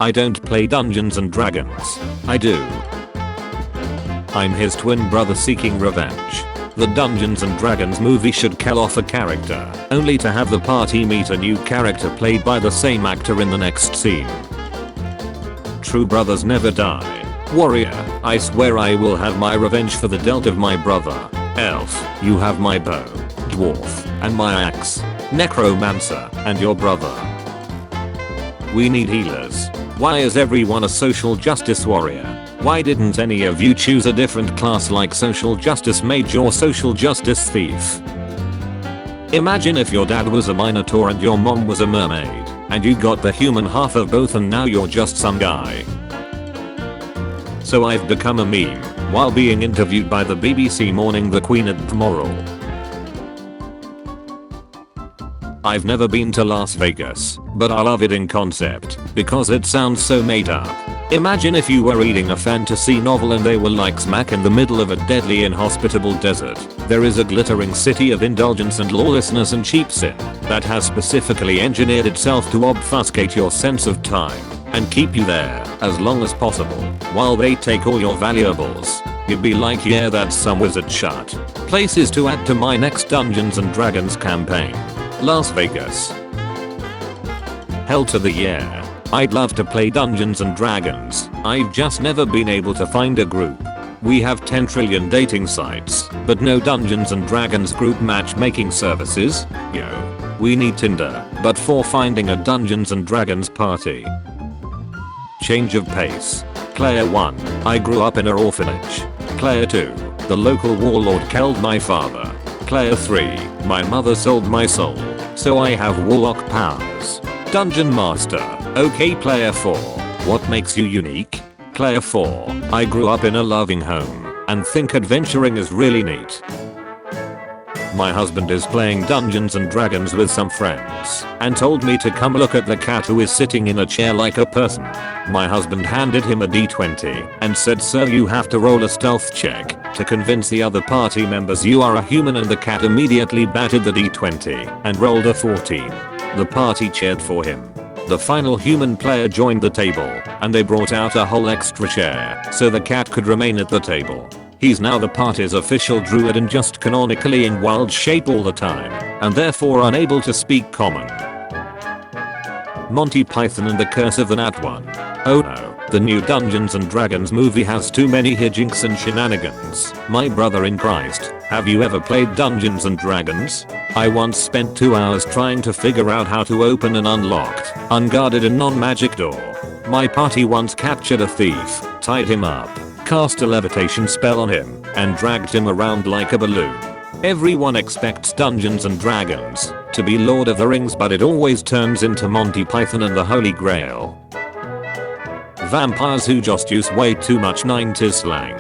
I don't play Dungeons and Dragons. I do. I'm his twin brother seeking revenge. The Dungeons and Dragons movie should kill off a character, only to have the party meet a new character played by the same actor in the next scene. True brothers never die. Warrior, I swear I will have my revenge for the death of my brother. Elf, you have my bow. Dwarf, and my axe. Necromancer, and your brother. We need healers. Why is everyone a social justice warrior? Why didn't any of you choose a different class like social justice mage or social justice thief? Imagine if your dad was a minotaur and your mom was a mermaid, and you got the human half of both and now you're just some guy. So I've become a meme, while being interviewed by the BBC mourning the Queen at the Moral. I've never been to Las Vegas, but I love it in concept, because it sounds so made up. Imagine if you were reading a fantasy novel and they were like smack in the middle of a deadly inhospitable desert. There is a glittering city of indulgence and lawlessness and cheap sin that has specifically engineered itself to obfuscate your sense of time and keep you there as long as possible while they take all your valuables. You'd be like, yeah, that's some wizard shit. Places to add to my next Dungeons and Dragons campaign. Las Vegas. Hell to the yeah. I'd love to play Dungeons and Dragons. I've just never been able to find a group. We have 10 trillion dating sites, but no Dungeons and Dragons group matchmaking services. Yo. We need Tinder, but for finding a Dungeons and Dragons party. Change of pace. Player 1. I grew up in an orphanage. Player 2. The local warlord killed my father. Player 3. My mother sold my soul, so I have warlock powers. Dungeon Master. Okay. Player 4. What makes you unique? Player 4. I grew up in a loving home and think adventuring is really neat. My husband is playing Dungeons and Dragons with some friends and told me to come look at the cat who is sitting in a chair like a person. My husband handed him a d20 and said, sir, you have to roll a stealth check to convince the other party members you are a human, and the cat immediately batted the d20 and rolled a 14. The party cheered for him. The final human player joined the table and they brought out a whole extra chair so the cat could remain at the table. He's now the party's official druid and just canonically in wild shape all the time, and therefore unable to speak common. Monty Python and the Curse of the Nat One. Oh no, the new Dungeons and Dragons movie has too many hijinks and shenanigans. My brother in Christ, have you ever played Dungeons and Dragons? I once spent 2 hours trying to figure out how to open an unlocked, unguarded and non-magic door. My party once captured a thief, tied him up, cast a levitation spell on him, and dragged him around like a balloon. Everyone expects Dungeons and Dragons to be Lord of the Rings, but it always turns into Monty Python and the Holy Grail. Vampires who just use way too much 90s slang.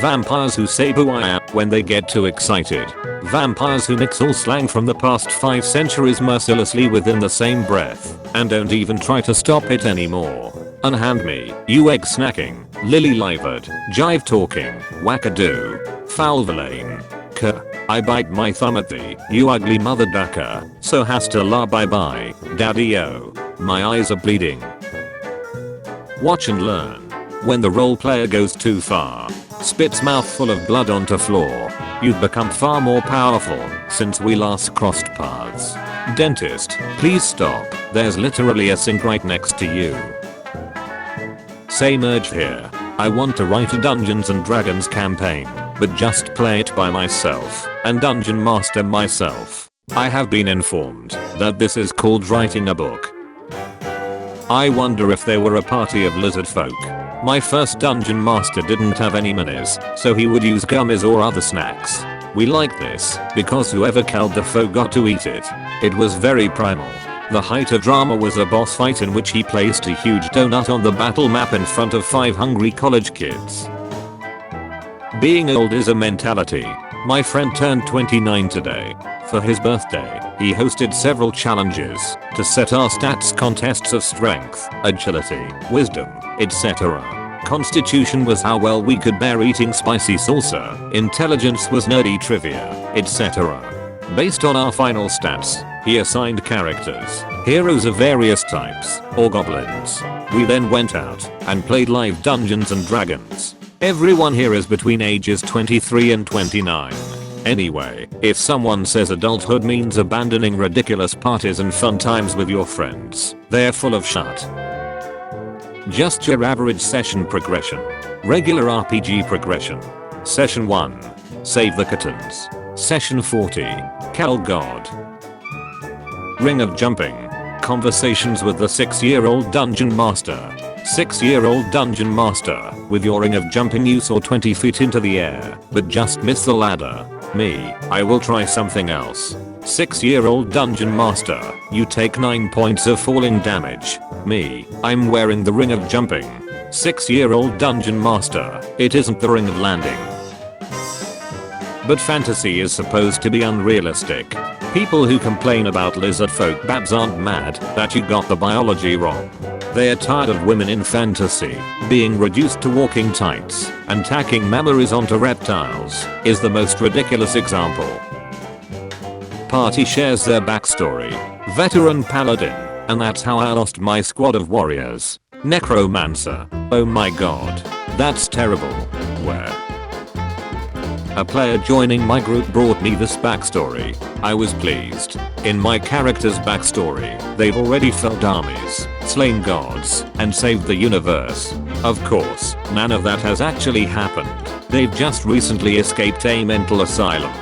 Vampires who say boo I am when they get too excited. Vampires who mix all slang from the past 5 centuries mercilessly within the same breath and don't even try to stop it anymore. Unhand me, you egg snacking, lily livered, jive talking, wackadoo, foul-verlain. I bite my thumb at thee, you ugly mother ducker, so hasta la bye bye, daddy-o. My eyes are bleeding. Watch and learn. When the role player goes too far, spits mouthful of blood onto floor, you've become far more powerful since we last crossed paths. Dentist, please stop, there's literally a sink right next to you. Same urge here. I want to write a Dungeons and Dragons campaign, but just play it by myself and dungeon master myself. I have been informed that this is called writing a book. I wonder if there were a party of lizard folk. My first dungeon master didn't have any minis, so he would use gummies or other snacks. We like this because whoever killed the foe got to eat it. It was very primal. The height of drama was a boss fight in which he placed a huge donut on the battle map in front of 5 hungry college kids. Being old is a mentality. My friend turned 29 today. For his birthday, he hosted several challenges to set our stats contests of strength, agility, wisdom, etc. Constitution was how well we could bear eating spicy salsa, intelligence was nerdy trivia, etc. Based on our final stats, He assigned characters, heroes of various types, or goblins. We then went out and played live Dungeons and Dragons. Everyone here is between ages 23 and 29. Anyway, if someone says adulthood means abandoning ridiculous parties and fun times with your friends, they're full of shit. Just your average session progression. Regular RPG progression. Session 1. Save the kittens. Session 40. Kill God. Ring of Jumping. Conversations with the 6-year-old Dungeon Master. 6-year-old Dungeon Master. With your ring of jumping you soar 20 feet into the air, but just miss the ladder. Me, I will try something else. 6-year-old Dungeon Master. You take 9 points of falling damage. Me, I'm wearing the ring of jumping. 6-year-old Dungeon Master. It isn't the ring of landing. But fantasy is supposed to be unrealistic. People who complain about lizard folk babs aren't mad that you got the biology wrong. They are tired of women in fantasy being reduced to walking tights and tacking memories onto reptiles is the most ridiculous example. Party shares their backstory. Veteran paladin, and that's how I lost my squad of warriors. Necromancer. Oh my god. That's terrible. Where? A player joining my group brought me this backstory. I was pleased. In my character's backstory, they've already felled armies, slain gods, and saved the universe. Of course, none of that has actually happened. They've just recently escaped a mental asylum.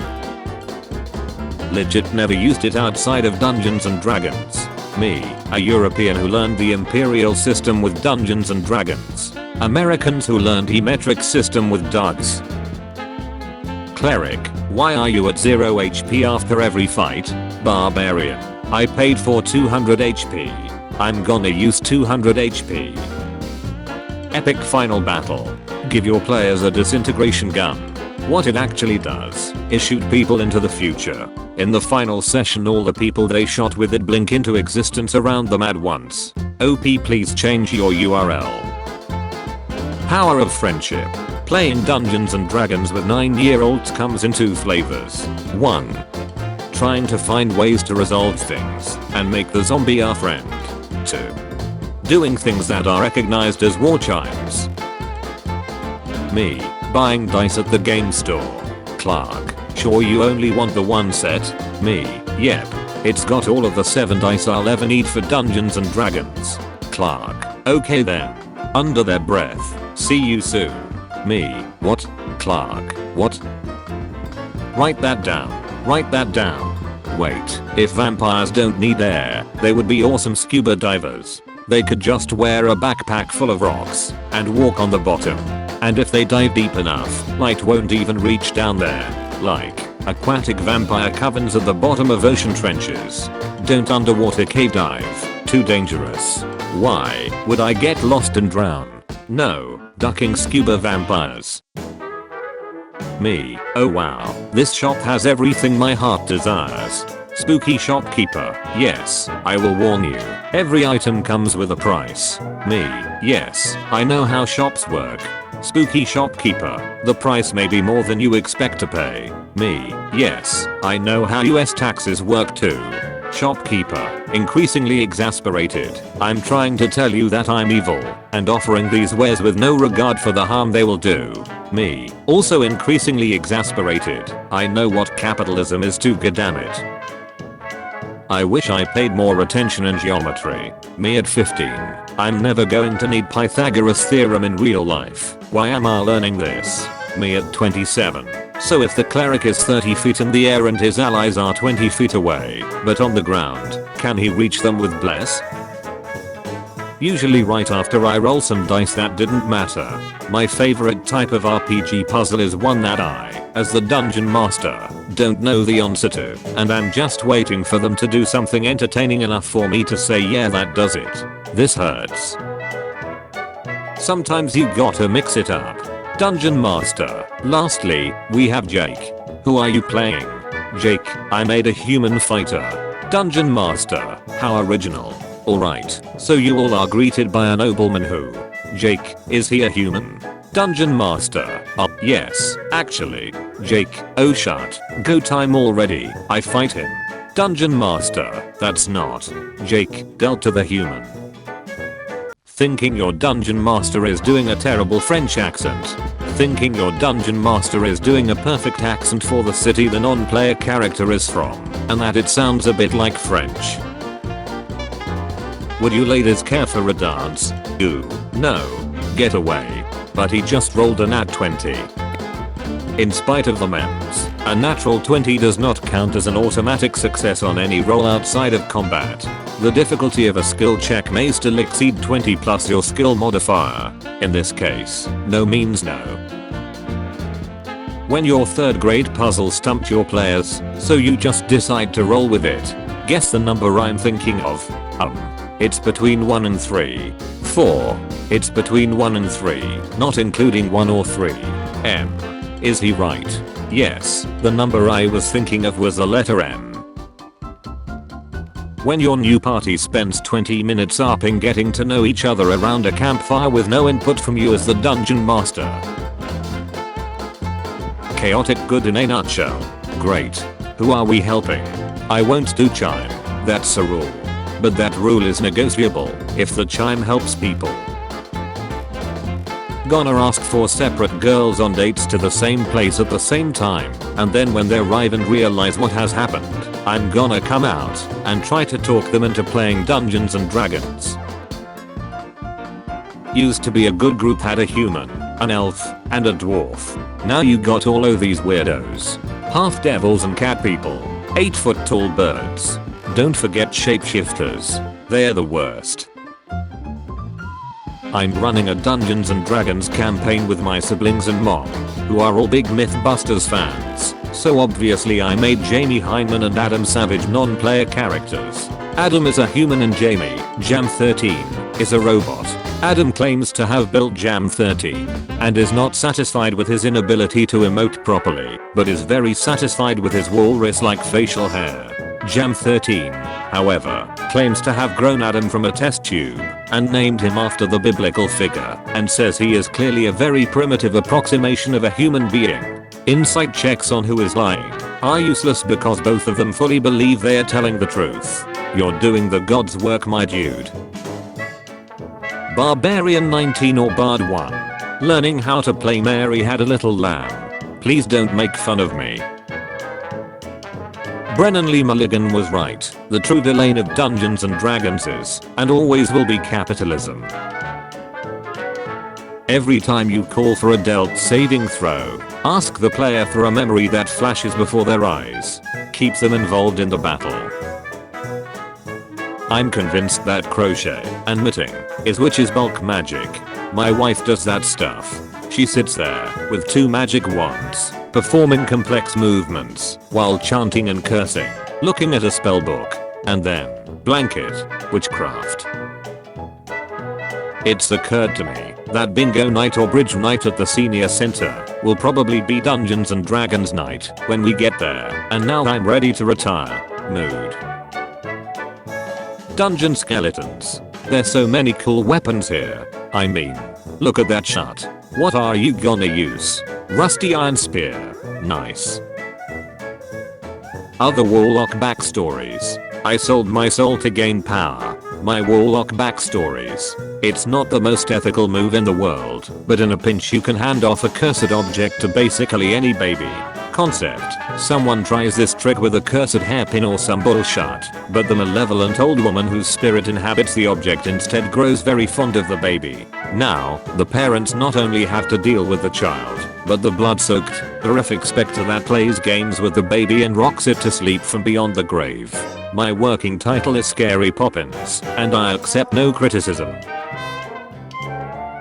Legit never used it outside of Dungeons and Dragons. Me, a European who learned the Imperial system with Dungeons and Dragons. Americans who learned the metric system with dogs. Cleric, why are you at 0 HP after every fight? Barbarian, I paid for 200 HP. I'm gonna use 200 HP. Epic final battle. Give your players a disintegration gun. What it actually does is shoot people into the future. In the final session all the people they shot with it blink into existence around them at once. OP, please change your URL. Power of friendship. Playing Dungeons and Dragons with 9-year-olds comes in 2 flavors. 1. Trying to find ways to resolve things and make the zombie our friend. 2. Doing things that are recognized as war chimes. Me, buying dice at the game store. Clark, sure you only want the 1 set? Me, yep. It's got all of the 7 dice I'll ever need for Dungeons and Dragons. Clark, okay then. Under their breath, see you soon. Me, what? Clark, what? Write that down. Write that down. Wait, if vampires don't need air, they would be awesome scuba divers. They could just wear a backpack full of rocks and walk on the bottom. And if they dive deep enough, light won't even reach down there. Like, aquatic vampire covens at the bottom of ocean trenches. Don't underwater cave dive. Too dangerous. Why would I get lost and drown? No, ducking scuba vampires. Me, oh wow, this shop has everything my heart desires. Spooky shopkeeper, yes, I will warn you, every item comes with a price. Me, yes, I know how shops work. Spooky shopkeeper, the price may be more than you expect to pay. Me, yes, I know how US taxes work too. Shopkeeper, increasingly exasperated, I'm trying to tell you that I'm evil and offering these wares with no regard for the harm they will do. Me, also increasingly exasperated, I know what capitalism is too, goddammit. I wish I paid more attention in geometry. Me at 15, I'm never going to need Pythagoras theorem in real life. Why am I learning this? Me at 27. So if the cleric is 30 feet in the air and his allies are 20 feet away, but on the ground, can he reach them with bless? Usually right after I roll some dice that didn't matter. My favorite type of RPG puzzle is one that I, as the dungeon master, don't know the answer to, and I'm just waiting for them to do something entertaining enough for me to say yeah, that does it. This hurts. Sometimes you gotta mix it up. Dungeon Master. Lastly, we have Jake. Who are you playing? Jake, I made a human fighter. Dungeon Master. How original. Alright, so you all are greeted by a nobleman who? Jake, is he a human? Dungeon Master. Yes, actually. Jake, oh shut. Go time already. I fight him. Dungeon Master, that's not Jake dealt to the human. Thinking your Dungeon Master is doing a terrible French accent. Thinking your Dungeon Master is doing a perfect accent for the city the non-player character is from, and that it sounds a bit like French. Would you ladies care for a dance? Ooh, no. Get away. But he just rolled a nat 20. In spite of the memes, a natural 20 does not count as an automatic success on any roll outside of combat. The difficulty of a skill check may still exceed 20 plus your skill modifier. In this case, no means no. When your 3rd grade puzzle stumped your players, so you just decide to roll with it. Guess the number I'm thinking of. It's between 1 and 3. 4. It's between 1 and 3, not including 1 or 3. Is he right? Yes, the number I was thinking of was the letter M. When your new party spends 20 minutes ARPing getting to know each other around a campfire with no input from you as the Dungeon Master. Chaotic good in a nutshell. Great. Who are we helping? I won't do chime. That's a rule. But that rule is negotiable if the chime helps people. Gonna ask 4 separate girls on dates to the same place at the same time, and then when they arrive and realize what has happened, I'm gonna come out and try to talk them into playing Dungeons and Dragons. Used to be a good group, had a human, an elf, and a dwarf. Now you got all of these weirdos. Half devils and cat people. 8-foot tall birds. Don't forget shapeshifters. They're the worst. I'm running a Dungeons and Dragons campaign with my siblings and mom, who are all big Mythbusters fans, so obviously I made Jamie Hyneman and Adam Savage non-player characters. Adam is a human and Jamie, Jam 13, is a robot. Adam claims to have built Jam 13 and is not satisfied with his inability to emote properly, but is very satisfied with his walrus-like facial hair. Jam 13, however, claims to have grown Adam from a test tube and named him after the biblical figure and says he is clearly a very primitive approximation of a human being. Insight checks on who is lying are useless because both of them fully believe they are telling the truth. You're doing the God's work, my dude. Barbarian 19 or Bard 1. Learning how to play Mary Had a Little Lamb. Please don't make fun of me. Brennan Lee Mulligan was right. The true villain of Dungeons and Dragons is, and always will be, capitalism. Every time you call for a dealt saving throw, ask the player for a memory that flashes before their eyes. Keep them involved in the battle. I'm convinced that crochet and knitting is witch's bulk magic. My wife does that stuff. She sits there with 2 magic wands, performing complex movements while chanting and cursing, looking at a spellbook, and then blanket witchcraft. It's occurred to me that bingo night or bridge night at the senior center will probably be Dungeons and Dragons night when we get there, and now I'm ready to retire. Mood. Dungeon skeletons. There's so many cool weapons here. I mean, look at that shot. What are you gonna use? Rusty iron spear. Nice. Other warlock backstories. I sold my soul to gain power. My warlock backstories. It's not the most ethical move in the world, but in a pinch you can hand off a cursed object to basically any baby. Concept. Someone tries this trick with a cursed hairpin or some bullshit, but the malevolent old woman whose spirit inhabits the object instead grows very fond of the baby. Now, the parents not only have to deal with the child, but the blood-soaked, horrific specter that plays games with the baby and rocks it to sleep from beyond the grave. My working title is Scary Poppins, and I accept no criticism.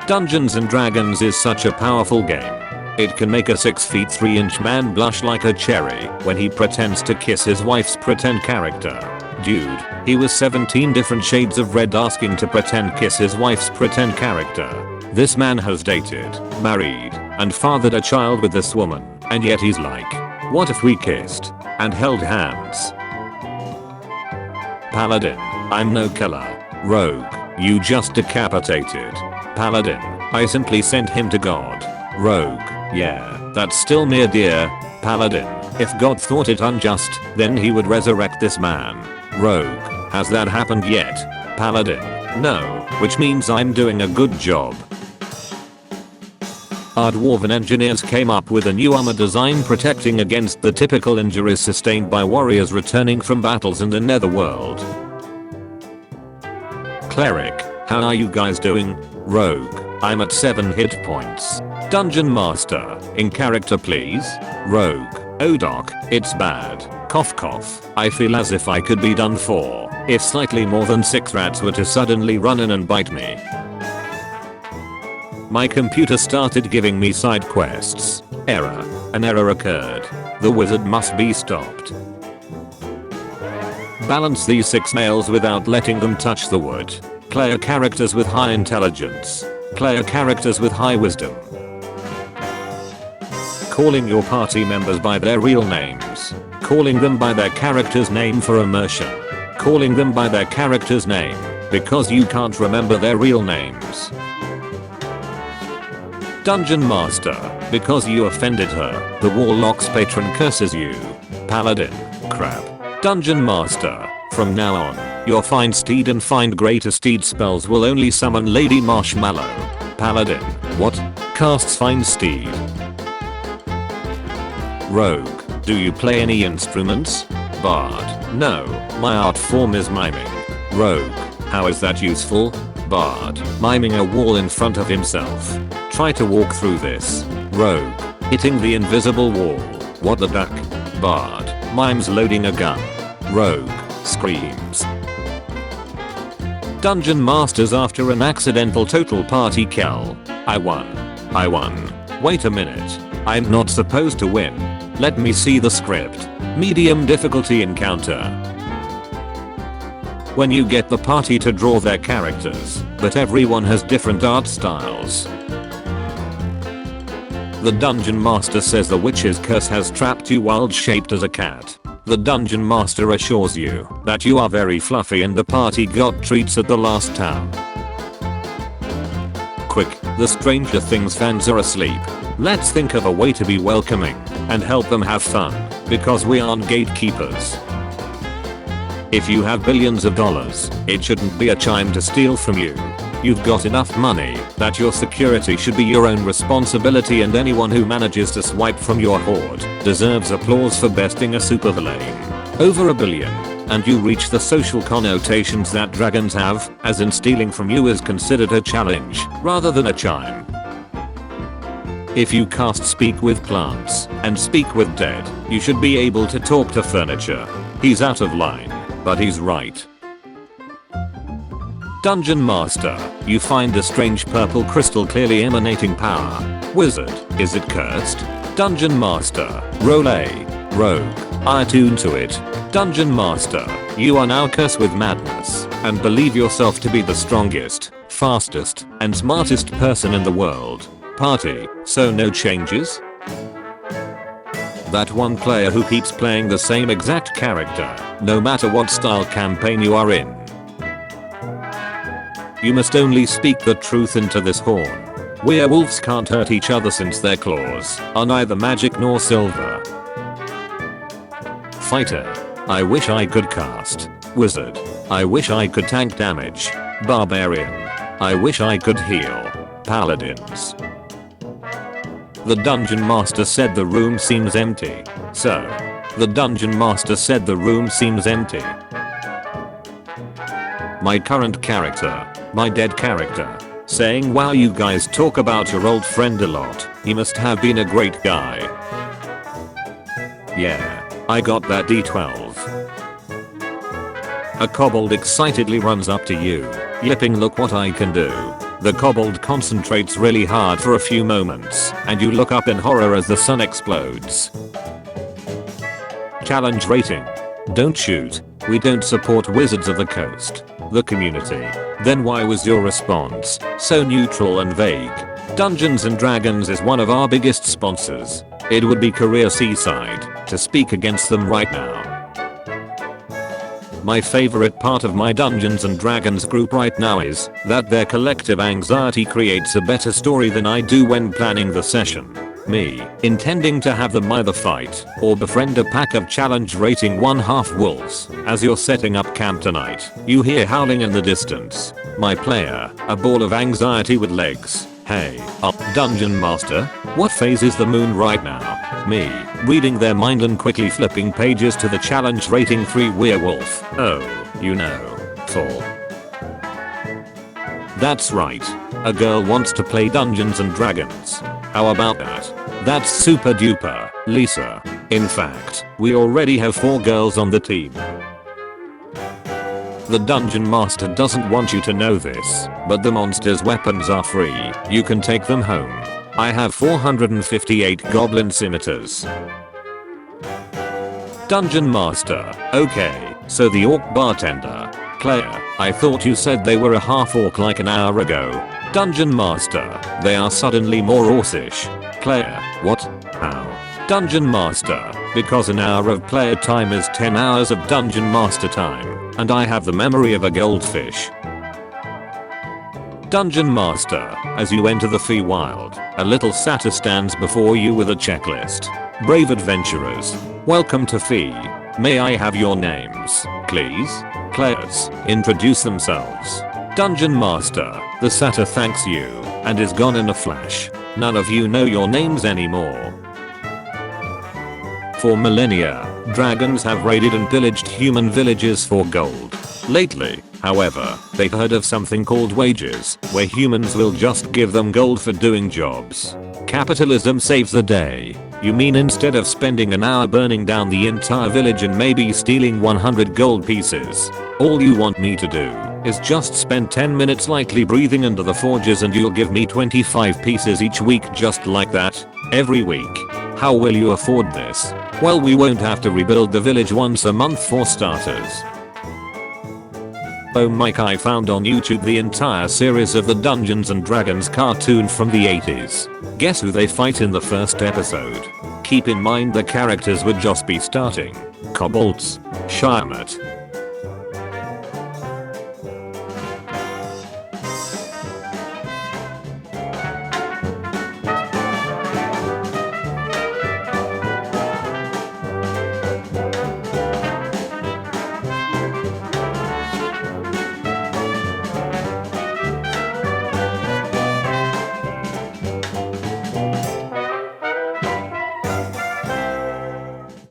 Dungeons and Dragons is such a powerful game. It can make a 6'3" man blush like a cherry when he pretends to kiss his wife's pretend character. Dude, he was 17 different shades of red asking to pretend kiss his wife's pretend character. This man has dated, married, and fathered a child with this woman, and yet he's like, what if we kissed and held hands? Paladin, I'm no killer. Rogue, you just decapitated. Paladin, I simply sent him to God. Rogue, yeah, that's still mere dear. Paladin, If God thought it unjust, then he would resurrect this man. Rogue. Has that happened yet? Paladin. No, which means I'm doing a good job. Our dwarven engineers came up with a new armor design protecting against the typical injuries sustained by warriors returning from battles in the netherworld. Cleric. How are you guys doing? Rogue. I'm at 7 hit points. Dungeon Master. In character please. Rogue. Oh doc, it's bad. Cough cough. I feel as if I could be done for if slightly more than 6 rats were to suddenly run in and bite me. My computer started giving me side quests. Error. An error occurred. The wizard must be stopped. Balance these 6 nails without letting them touch the wood. Player characters with high intelligence. Player characters with high wisdom. Calling your party members by their real names. Calling them by their character's name for immersion. Calling them by their character's name because you can't remember their real names. Dungeon Master. Because you offended her, the Warlock's patron curses you. Paladin. Crap. Dungeon Master. From now on, your Find Steed and Find Greater Steed spells will only summon Lady Marshmallow. Paladin. What? Casts Find Steed. Rogue. Do you play any instruments? Bard. No, my art form is miming. Rogue. How is that useful? Bard. Miming a wall in front of himself. Try to walk through this. Rogue. Hitting the invisible wall. What the duck? Bard. Mimes loading a gun. Rogue. Screams. Dungeon Masters after an accidental total party kill. I won. Wait a minute. I'm not supposed to win. Let me see the script. Medium difficulty encounter. When you get the party to draw their characters, but everyone has different art styles. The Dungeon Master says the witch's curse has trapped you wild shaped as a cat. The Dungeon Master assures you that you are very fluffy and the party got treats at the last town. Quick, the Stranger Things fans are asleep. Let's think of a way to be welcoming and help them have fun, because we aren't gatekeepers. If you have billions of dollars, it shouldn't be a chime to steal from you. You've got enough money that your security should be your own responsibility, and anyone who manages to swipe from your hoard deserves applause for besting a supervillain. Over $1 billion, and you reach the social connotations that dragons have, as in stealing from you is considered a challenge rather than a chime. If you cast Speak with Plants and Speak with Dead, you should be able to talk to furniture. He's out of line, but he's right. Dungeon Master. You find a strange purple crystal clearly emanating power. Wizard. Is it cursed? Dungeon Master. Roll A. Rogue. I attune to it. Dungeon Master. You are now cursed with madness and believe yourself to be the strongest, fastest, and smartest person in the world. Party. So no changes? That one player who keeps playing the same exact character, no matter what style campaign you are in. You must only speak the truth into this horn. Werewolves can't hurt each other since their claws are neither magic nor silver. Fighter. I wish I could cast. Wizard. I wish I could tank damage. Barbarian. I wish I could heal. Paladins. The Dungeon Master said the room seems empty. So. The Dungeon Master said the room seems empty. My current character. My dead character. Saying wow, you guys talk about your old friend a lot. He must have been a great guy. Yeah. I got that D12. A kobold excitedly runs up to you, yipping, look what I can do. The kobold concentrates really hard for a few moments, and you look up in horror as the sun explodes. Challenge rating. Don't shoot. We don't support Wizards of the Coast. The community. Then why was your response so neutral and vague? Dungeons and Dragons is one of our biggest sponsors. It would be Career Seaside to speak against them right now. My favorite part of my Dungeons and Dragons group right now is that their collective anxiety creates a better story than I do when planning the session. Me, intending to have them either fight or befriend a pack of challenge rating 1/2 wolves. As you're setting up camp tonight, you hear howling in the distance. My player, a ball of anxiety with legs. Hey, up dungeon master? What phase is the moon right now? Me, reading their mind and quickly flipping pages to the challenge rating 3 werewolf. Oh, you know, 4. That's right. A girl wants to play Dungeons and Dragons. How about that? That's super duper, Lisa. In fact, we already have 4 girls on the team. The dungeon master doesn't want you to know this, but the monster's weapons are free. You can take them home. I have 458 goblin scimitars. Dungeon master. Okay, so the orc bartender. Player, I thought you said they were a half orc like an hour ago. Dungeon master. They are suddenly more orcish. Player, what? How? Dungeon master. Because an hour of player time is 10 hours of dungeon master time, and I have the memory of a goldfish. Dungeon master. As you enter the Feywild, a little satyr stands before you with a checklist. Brave adventurers, welcome to Fey. May I have your names, please? Players, introduce themselves. Dungeon master. The satyr thanks you and is gone in a flash. None of you know your names anymore. For millennia, dragons have raided and pillaged human villages for gold. Lately, however, they've heard of something called wages, where humans will just give them gold for doing jobs. Capitalism saves the day. You mean instead of spending an hour burning down the entire village and maybe stealing 100 gold pieces, all you want me to do is just spend 10 minutes lightly breathing under the forges and you'll give me 25 pieces each week just like that? Every week. How will you afford this? Well, we won't have to rebuild the village once a month for starters. Oh Mike, I found on YouTube the entire series of the Dungeons and Dragons cartoon from the 80s. Guess who they fight in the first episode? Keep in mind the characters would just be starting. Kobolds, Shyamut,